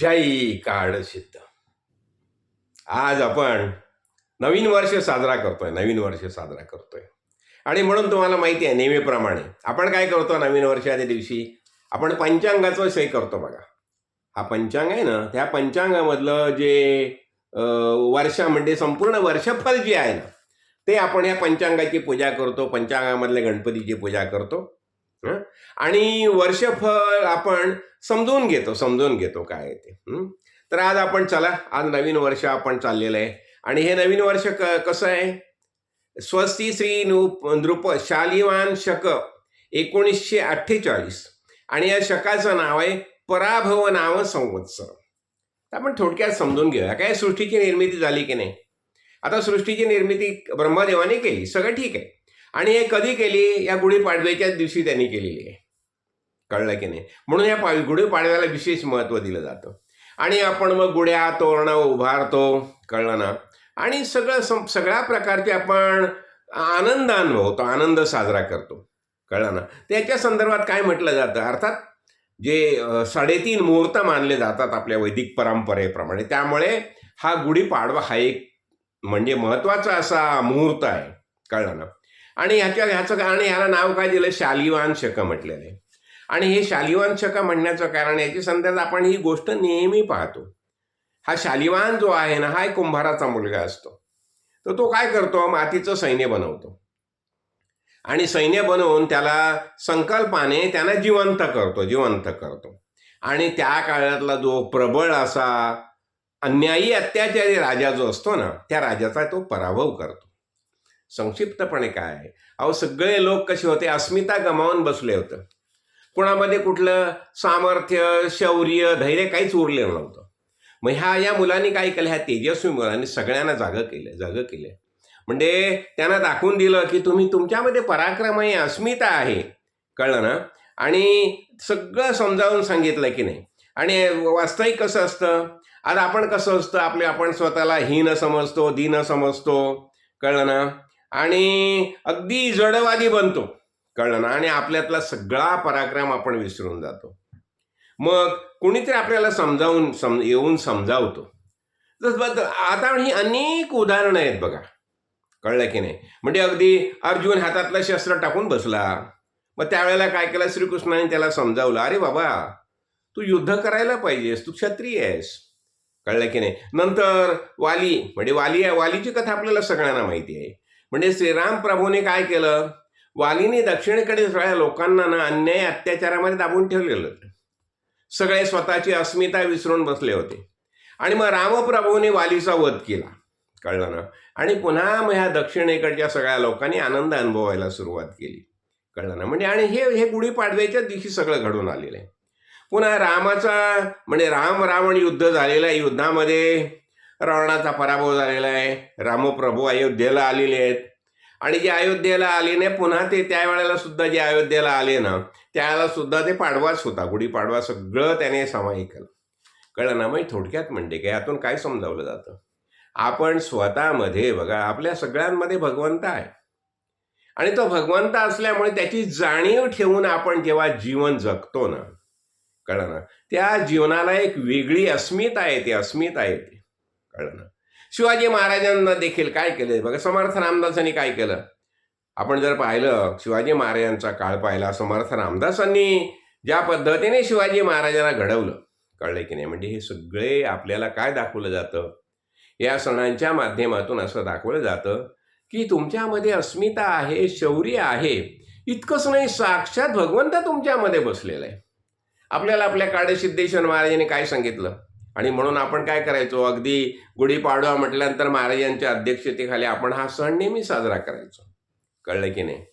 जय काळसिद्ध. आज आपण नवीन वर्ष साजरा करतोय आणि म्हणून तुम्हाला माहिती आहे नेहमीप्रमाणे आपण काय करतो नवीन वर्षाच्या दिवशी आपण पंचांगाचा सही करतो बघा. हा पंचांग आहे ना, त्या पंचांगामधलं जे वर्ष म्हणजे संपूर्ण वर्षफल जे आहे ना ते आपण या पंचांगाची पूजा करतो, पंचांगामधल्या गणपतीची पूजा करतो आणि वर्षफळ आपण समजून घेतो काय आहे ते. तर आज आपण चला, आज नवीन वर्ष आपण चाललेलं आहे आणि हे नवीन वर्ष कसं आहे, स्वस्ती श्री नृप शालिवान शक 1948 आणि या शकाचं नाव आहे पराभव नाव संवत्सर. आपण थोडक्यात समजून घेऊया काय सृष्टीची निर्मिती झाली की नाही. आता सृष्टीची निर्मिती ब्रह्मदेवाने केली, सगळं ठीक आहे. आणि हे कधी केली, या गुढीपाडव्याच्याच दिवशी त्यांनी केलेली आहे, कळलं की नाही. म्हणून या गुढीपाडव्याला विशेष महत्त्व दिलं जातं आणि आपण मग गुढ्या तोरणं उभारतो, कळलं ना. आणि सगळ्या प्रकारचे आपण आनंद अनुभवतो, आनंद साजरा करतो, कळलं ना. त्याच्या संदर्भात काय म्हटलं जातं, अर्थात जे 3.5 मुहूर्त मानले जातात आपल्या वैदिक परंपरेप्रमाणे, त्यामुळे हा गुढीपाडवा हा एक म्हणजे महत्त्वाचा असा मुहूर्त आहे, कळलं ना. आणि ह्याचं आणि ह्याला नाव काय दिलं, शालिवान शक म्हटलेलं आहे. आणि हे शालिवान शक म्हणण्याचं कारण याच्या संदर्भात आपण ही गोष्ट नेहमी पाहतो. हा शालिवान जो आहे ना, हा एक कुंभाराचा मुलगा असतो. तर तो काय करतो, मातीचं सैन्य बनवतो आणि सैन्य बनवून त्याला संकल्पाने त्यांना जिवंत करतो आणि त्या काळातला जो प्रबळ असा अन्यायी अत्याचारी राजा जो असतो ना, त्या राजाचा तो पराभव करतो. संक्षिप्तपणे काय आहे, अहो सगळे लोक कसे होते, अस्मिता गमावून बसले होते. कुणामध्ये कुठलं सामर्थ्य, शौर्य, धैर्य काहीच उरलेलं नव्हतं. मग या मुलांनी काय केलं, ह्या तेजस्वी मुलांनी सगळ्यांना जागं केलं. म्हणजे त्यांना दाखवून दिलं की तुमच्यामध्ये पराक्रम आहे, अस्मिता आहे, कळलं ना. आणि सगळं समजावून सांगितलं की नाही. आणि वास्तविक कसं असतं, आज आपण कसं असतं, आपण स्वतःला हीन समजतो, दीन समजतो, कळलं ना. आणि अगदी जडवादी बनतो, कळलं ना. आणि आपल्यातला सगळा पराक्रम आपण विसरून जातो. मग कुणीतरी आपल्याला येऊन समजावतो. आता ही अनेक उदाहरणं आहेत बघा, कळलं की नाही. म्हणजे अगदी अर्जुन हातातलं शस्त्र टाकून बसला, मग त्यावेळेला काय केलं, श्रीकृष्णाने त्याला समजावलं, अरे बाबा तू युद्ध करायला पाहिजेस, तू क्षत्रिय आहेस, कळलं की नाही. नंतर वालीची कथा आपल्याला सगळ्यांना माहिती आहे. म्हणजे श्रीराम प्रभूने काय केलं, वालीने दक्षिणेकडे सगळ्या लोकांना ना अन्याय अत्याचारामध्ये दाबून ठेवलेलं. सगळे स्वतःची अस्मिता विसरून बसले होते. आणि मग रामप्रभूने वालीचा वध केला, कळलं ना. आणि पुन्हा मग ह्या दक्षिणेकडच्या सगळ्या लोकांनी आनंद अनुभवायला सुरुवात केली, कळलं ना. म्हणजे आणि हे गुढीपाडव्याच्या दिवशी सगळं घडून आलेलं आहे. पुन्हा म्हणजे रावण युद्ध झालेलं आहे. युद्धामध्ये रावणाचा पराभव झालेला आहे. रामप्रभू अयोध्येला आलेले आहेत आणि जे अयोध्येला आले नाही, पुन्हा ते त्यावेळेला सुद्धा जे अयोध्येला आले ना, त्यावेळेला सुद्धा ते पाडवाच होता, गुढीपाडवा सगळं त्याने सामायिक केलं, कळलं ना. मग थोडक्यात म्हणजे काय, यातून काय समजावलं जातं, आपण स्वतःमध्ये बघा, आपल्या सगळ्यांमध्ये भगवंत आहे आणि तो भगवंत असल्यामुळे त्याची जाणीव ठेवून आपण जेव्हा जीवन जगतो ना, कळलं ना, त्या जीवनाला एक वेगळी अस्मिता येते, कळलं ना. शिवाजी महाराजांना देखील काय केलं बघा, समर्थ रामदासांनी काय केलं. आपण जर पाहिलं, शिवाजी महाराजांचा काळ पाहिला, समर्थ रामदासांनी ज्या पद्धतीने शिवाजी महाराजांना घडवलं, कळलं की नाही. म्हणजे हे सगळे आपल्याला काय दाखवलं जातं, या सणांच्या माध्यमातून असं दाखवलं जातं की तुमच्यामध्ये अस्मिता आहे, शौर्य आहे. इतकंच नाही, साक्षात भगवंत तुमच्यामध्ये बसलेला आहे. आपल्याला आपल्या काळसिद्धेश्वर महाराजांनी काय सांगितलं, आणि म्हणून आपण काय करायचो, अगदी गुढीपाडवा म्हटल्यानंतर महाराजांच्या अध्यक्षतेखाली आपण हा सण नेहमी साजरा करायचो, कळलं की नाही.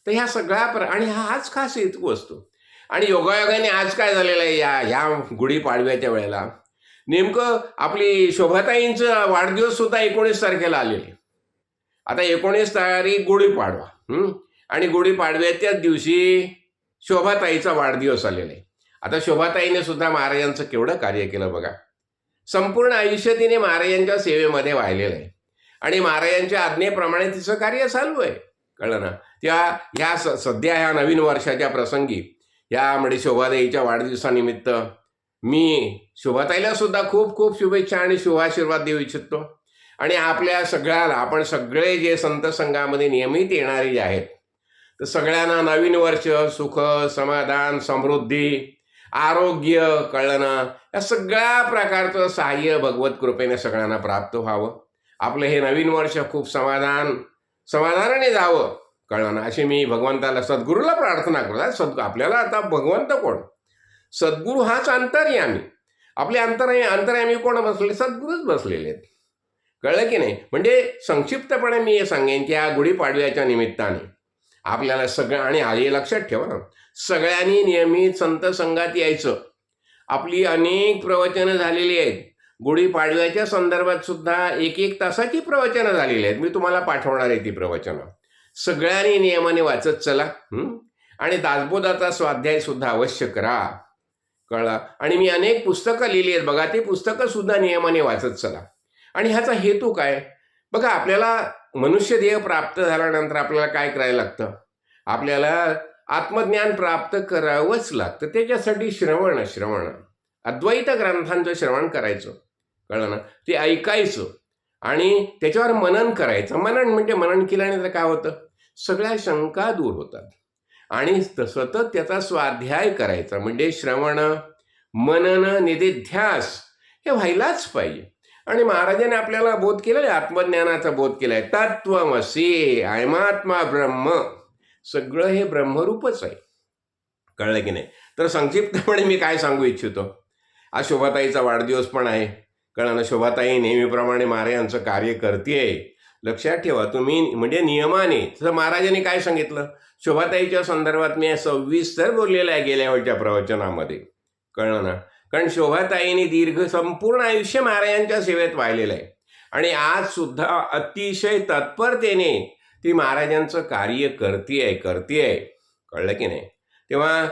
तर ह्या सगळ्या आणि हाच खास हेतू असतो. आणि योगायोगाने आज काय झालेलं आहे, ह्या गुढीपाडव्याच्या वेळेला नेमकं आपली शोभाताईंचं वाढदिवस सुद्धा 19 तारखेला आलेले. आता 19 तारीख गुढीपाडवा आणि गुढीपाडव्याच्याच दिवशी शोभाताईचा वाढदिवस आलेला आहे. आता शोभाताईने सुद्धा महाराजांचं केवढं कार्य केलं बघा. संपूर्ण आयुष्य तिने महाराजांच्या सेवेमध्ये वाहिलेलं आहे आणि महाराजांच्या आज्ञेप्रमाणे तिचं कार्य चालू आहे, कळलं ना. ह्या सध्या ह्या नवीन वर्षाच्या प्रसंगी या म्हणजे शोभाताईच्या वाढदिवसानिमित्त मी शोभाताईला सुद्धा खूप खूप शुभेच्छा आणि शुभाशीर्वाद देऊ इच्छितो. आणि आपल्या सगळ्याला, आपण सगळे जे संत संघामध्ये नियमित येणारे जे आहेत, तर सगळ्यांना नवीन वर्ष सुख, समाधान, समृद्धी, आरोग्य, कळलं ना, या सगळ्या प्रकारचं सहाय्य भगवत कृपेने सगळ्यांना प्राप्त व्हावं. आपलं हे नवीन वर्ष खूप समाधानाने जावं, कळलं ना, अशी मी भगवंताला, सद्गुरूला प्रार्थना करतो. आपल्याला आता भगवंत कोण? सद्गुरू हाच अंतर्यामी. आपले अंतर्यामी कोण बसले? सद्गुरूच बसलेले आहेत, कळलं की नाही. म्हणजे संक्षिप्तपणे मी हे सांगेन की या गुढीपाडव्याच्या निमित्ताने आपल्याला सगळं, आणि हे लक्षात ठेवा ना, सगळ्यांनी नियमित संत संघात यायचं. आपली अनेक प्रवचनं झालेली आहेत. गुढीपाडव्याच्या संदर्भात सुद्धा 1-1 तासाची प्रवचनं झालेली आहेत. मी तुम्हाला पाठवणार आहे ती प्रवचनं. सगळ्यांनी नियमाने वाचत चला. आणि दासबोधाचा स्वाध्याय सुद्धा अवश्य करा, कळला. आणि मी अनेक पुस्तकं लिहिली आहेत बघा, ती पुस्तकं सुद्धा नियमाने वाचत चला. आणि ह्याचा हेतू काय? बघा, आपल्याला मनुष्य देह प्राप्त झाल्यानंतर आपल्याला काय करायला लागतं? आपल्याला आत्मज्ञान प्राप्त करावंच लागतं. त्याच्यासाठी श्रवण अद्वैत ग्रंथांचं श्रवण करायचं, कळलं ना, ते ऐकायचं आणि त्याच्यावर मनन करायचं. मनन केल्यानंतर काय होतं? सगळ्या शंका दूर होतात. आणि सतत त्याचा स्वाध्याय करायचा, म्हणजे श्रवण, मनन, निधिध्यास हे व्हायलाच पाहिजे. आणि महाराजांनी आपल्याला बोध केलेला आहे, आत्मज्ञानाचा बोध केलाय. तत्त्वमसी, अयमात्मा ब्रह्म, सगळं हे ब्रह्मरूपच आहे, कळलं की नाही. तर संक्षिप्तपणे मी काय सांगू इच्छितो, आज शोभाताईचा वाढदिवस पण आहे, कळलं ना. शोभाताई नेहमीप्रमाणे महाराजांचं कार्य करते. लक्षात ठेवा तुम्ही, म्हणजे नियमाने. तर महाराजांनी काय सांगितलं शोभाताईच्या संदर्भात? मी 26 तर बोललेलं आहे गेल्या वेळच्या प्रवचनामध्ये, कळलं ना. कारण शोभाताईंनी संपूर्ण आयुष्य महाराजांच्या सेवेत वाहिलेलं आहे. आणि आज सुद्धा अतिशय तत्परतेने ती महाराजांचं कार्य करते, कळलं की नाही. तेव्हा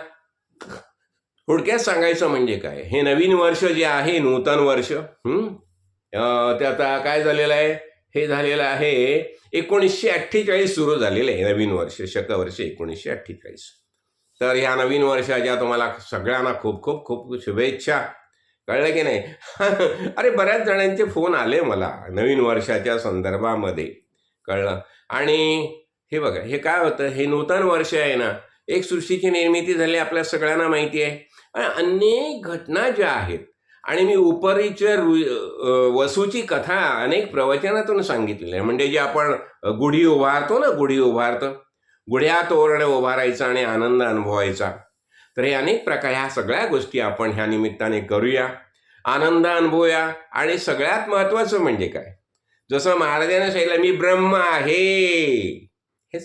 थोडक्यात सांगायचं म्हणजे काय, हे नवीन वर्ष जे आहे, नूतन वर्ष, ते आता काय झालेलं आहे? हे झालेलं आहे 1948 सुरू झालेलं आहे नवीन वर्ष, शकवर्ष 1948. तर ह्या नवीन वर्षाच्या तुम्हाला सगळ्यांना खूप खूप खूप शुभेच्छा, कळलं की नाही. अरे, बऱ्याच जणांचे फोन आले मला नवीन वर्षाच्या संदर्भामध्ये, कळलं. आणि हे बघा, हे काय होतं, हे नूतन वर्ष आहे ना, एक सृष्टीची निर्मिती झाली, आपल्या सगळ्यांना माहिती आहे. आणि अनेक घटना ज्या आहेत, आणि मी उपरिचर वसूची कथा अनेक प्रवचनातून सांगितलेली आहे. म्हणजे जे आपण गुढी उभारतो, गुढ्या तोरण उभारायचा आणि आनंद अनुभवायचा. तर हे अनेक प्रकार, ह्या सगळ्या गोष्टी आपण ह्या निमित्ताने करूया, आनंद अनुभवूया. आणि सगळ्यात महत्त्वाचं म्हणजे काय, जसं महाराजांनी सांगितलं, मी ब्रह्म आहे,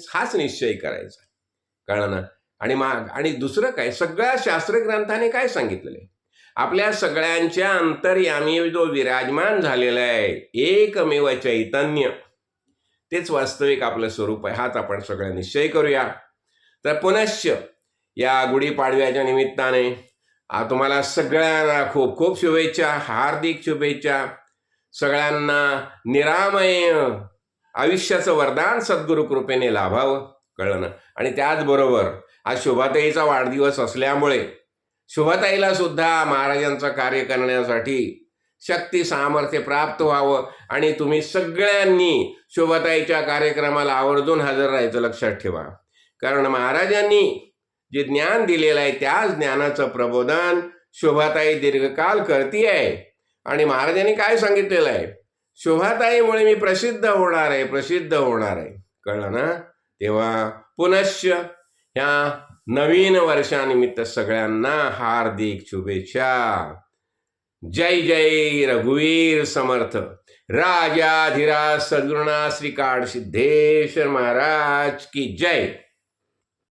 हाच निश्चय करायचा, कळलं ना. आणि दुसरं काय, सगळ्या शास्त्रग्रंथाने काय सांगितलेलं आहे? आपल्या सगळ्यांच्या अंतर्यामी जो विराजमान झालेला आहे एकमेव चैतन्य, तेच वास्तविक आपलं स्वरूप आहे. हाच आपण सगळा निश्चय करूया. तर पुनश्च या गुढीपाडव्याच्या निमित्ताने तुम्हाला सगळ्यांना खूप खूप शुभेच्छा, हार्दिक शुभेच्छा. सगळ्यांना निरामय आयुष्याचं वरदान सद्गुरू कृपेने लाभावं, कळलं ना. आणि त्याचबरोबर आज शोभाताईचा वाढदिवस असल्यामुळे शोभाताईला सुद्धा महाराजांचं कार्य करण्यासाठी शक्ती सामर्थ्य प्राप्त व्हावं. आणि तुम्ही सगळ्यांनी शोभाताईच्या कार्यक्रमाला आवर्जून हजर राहायचं, लक्षात ठेवा. कारण महाराजांनी जे ज्ञान दिलेलं आहे त्याच ज्ञानाचं प्रबोधन शोभाताई दीर्घकाल करते आहे. आणि महाराजांनी काय सांगितलेलं आहे, शोभाताईमुळे मी प्रसिद्ध होणार आहे, कळलं ना. तेव्हा पुनश्च ह्या नवीन वर्षानिमित्त सगळ्यांना हार्दिक शुभेच्छा. जय जय रघुवीर समर्थ. राजाधिराज सद्गुरुनाथ श्री काळसिद्धेश्वर महाराज की जय.